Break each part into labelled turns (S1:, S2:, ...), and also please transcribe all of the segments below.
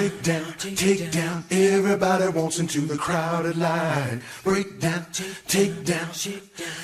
S1: Break down, take down, everybody wants into the crowded line. Break down, take down,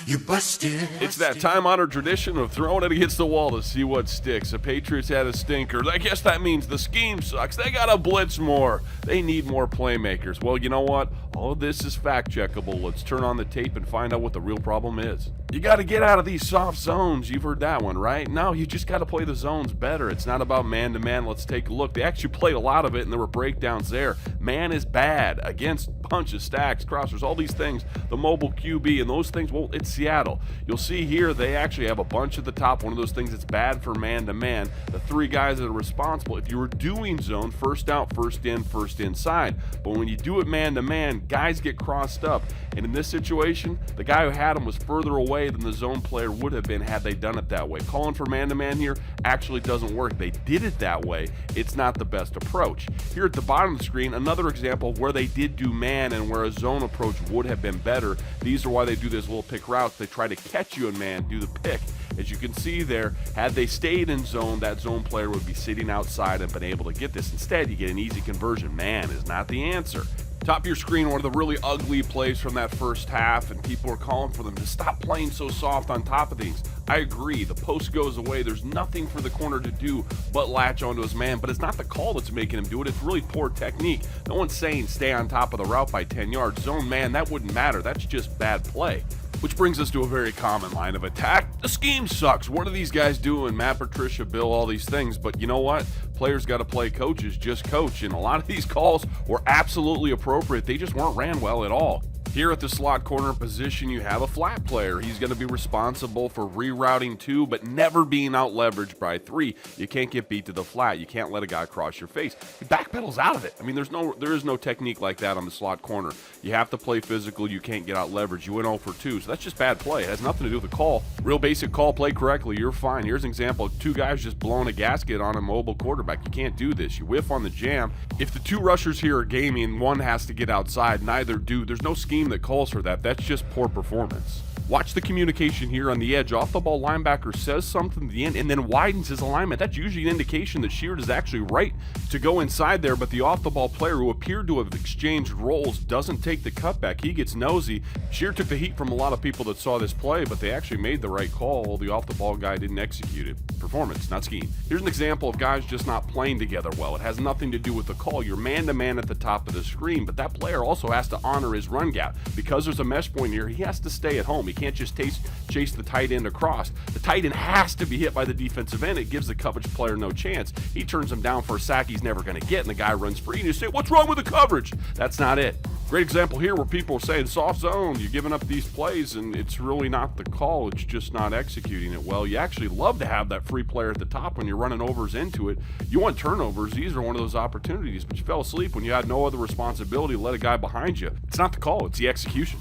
S1: you busted.
S2: It's that time-honored tradition of throwing it against the wall to see what sticks. The Patriots had a stinker. I guess that means the scheme sucks. They gotta blitz more. They need more playmakers. Well, you know what? All of this is fact-checkable. Let's turn on the tape and find out what the real problem is. You gotta get out of these soft zones. You've heard that one, right? No, you just gotta play the zones better. It's not about man-to-man. Let's take a look. They actually played a lot of it, and there were breakdowns there. Man is bad against punches, stacks, crossers, all these things. The mobile QB and those things, well, it's Seattle. You'll see here they actually have a bunch at the top. One of those things that's bad for man-to-man. The three guys that are responsible. If you were doing zone, first out, first in, first inside. But when you do it man-to-man, guys get crossed up. And in this situation, the guy who had him was further away than the zone player would have been had they done it that way. Calling for man-to-man here actually doesn't work. They did it that way. It's not the best approach. Here at the bottom of the screen, another example of where they did do man and where a zone approach would have been better. These are why they do this little pick routes. They try to catch you in man, do the pick. As you can see there, had they stayed in zone, that zone player would be sitting outside and been able to get this. Instead, you get an easy conversion. Man is not the answer. Top of your screen, one of the really ugly plays from that first half, and people are calling for them to stop playing so soft on top of things. I agree, the post goes away, there's nothing for the corner to do but latch onto his man, but it's not the call that's making him do it, it's really poor technique. No one's saying stay on top of the route by 10 yards. Zone man, that wouldn't matter, that's just bad play. Which brings us to a very common line of attack. The scheme sucks. What are these guys doing? Matt Patricia, Bill, all these things. But you know what? Players got to play, coaches just coach. And a lot of these calls were absolutely appropriate. They just weren't ran well at all. Here at the slot corner position, you have a flat player. He's going to be responsible for rerouting 2, but never being out-leveraged by 3. You can't get beat to the flat. You can't let a guy cross your face. He backpedals out of it. I mean, there is no technique like that on the slot corner. You have to play physical. You can't get out-leveraged. You went 0 for 2, so that's just bad play. It has nothing to do with the call. Real basic call, play correctly. You're fine. Here's an example of 2 guys just blowing a gasket on a mobile quarterback. You can't do this. You whiff on the jam. If the 2 rushers here are gaming, one has to get outside. Neither do. There's no scheme that calls for that. That's just poor performance. Watch the communication here on the edge. Off the ball linebacker says something at the end and then widens his alignment. That's usually an indication that Sheard is actually right to go inside there, but the off the ball player who appeared to have exchanged roles doesn't take the cutback. He gets nosy. Sheard took the heat from a lot of people that saw this play, but they actually made the right call. The off the ball guy didn't execute it. Performance, not scheme. Here's an example of guys just not playing together well. It has nothing to do with the call. You're man-to-man at the top of the screen, but that player also has to honor his run gap. Because there's a mesh point here, he has to stay at home. He can't just chase the tight end across. The tight end has to be hit by the defensive end. It gives the coverage player no chance. He turns him down for a sack he's never going to get, and the guy runs free, and you say, what's wrong with the coverage? That's not it. Great example here where people are saying soft zone, you're giving up these plays, and it's really not the call, it's just not executing it well. You actually love to have that free player at the top when you're running overs into it. You want turnovers, these are one of those opportunities, but you fell asleep when you had no other responsibility to let a guy behind you. It's not the call, it's the execution.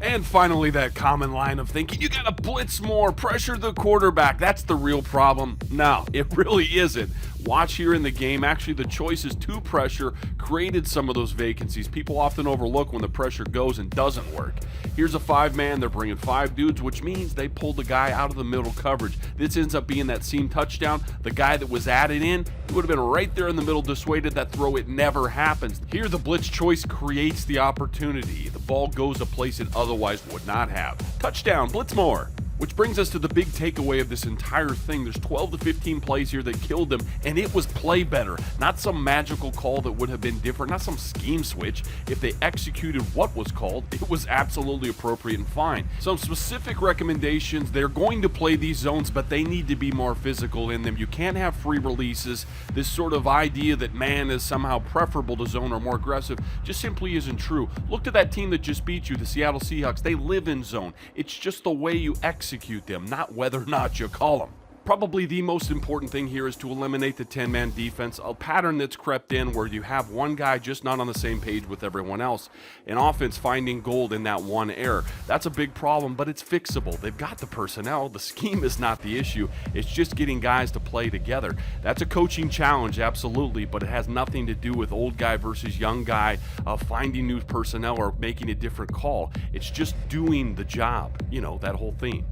S2: And finally, that common line of thinking, you gotta blitz more, pressure the quarterback. That's the real problem. No, it really isn't. Watch here in the game, actually the choices to pressure created some of those vacancies. People often overlook when the pressure goes and doesn't work. Here's a 5-man, they're bringing 5 dudes, which means they pulled the guy out of the middle coverage. This ends up being that seam touchdown. The guy that was added in, he would have been right there in the middle, dissuaded that throw. It never happens. Here, the blitz choice creates the opportunity. The ball goes a place it otherwise would not have. Touchdown, blitz more. Which brings us to the big takeaway of this entire thing. There's 12 to 15 plays here that killed them, and it was play better. Not some magical call that would have been different, not some scheme switch. If they executed what was called, it was absolutely appropriate and fine. Some specific recommendations, they're going to play these zones, but they need to be more physical in them. You can't have free releases. This sort of idea that man is somehow preferable to zone or more aggressive just simply isn't true. Look to that team that just beat you, the Seattle Seahawks. They live in zone. It's just the way you execute them, not whether or not you call them. Probably the most important thing here is to eliminate the 10-man defense, a pattern that's crept in where you have one guy just not on the same page with everyone else, and offense finding gold in that one error. That's a big problem, but it's fixable. They've got the personnel. The scheme is not the issue. It's just getting guys to play together. That's a coaching challenge, absolutely, but it has nothing to do with old guy versus young guy, finding new personnel or making a different call. It's just doing the job, that whole thing.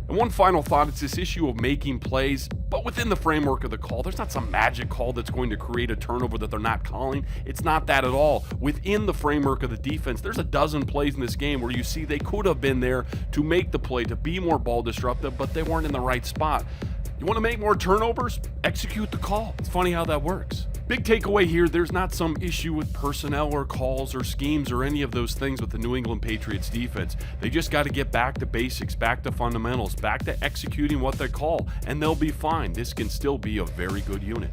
S2: And one final thought, it's this issue of making plays, but within the framework of the call. There's not some magic call that's going to create a turnover that they're not calling. It's not that at all. Within the framework of the defense, there's a dozen plays in this game where you see they could have been there to make the play, to be more ball disruptive, but they weren't in the right spot. You want to make more turnovers? Execute the call. It's funny how that works. Big takeaway here, there's not some issue with personnel or calls or schemes or any of those things with the New England Patriots defense. They just got to get back to basics, back to fundamentals, back to executing what they call, and they'll be fine. This can still be a very good unit.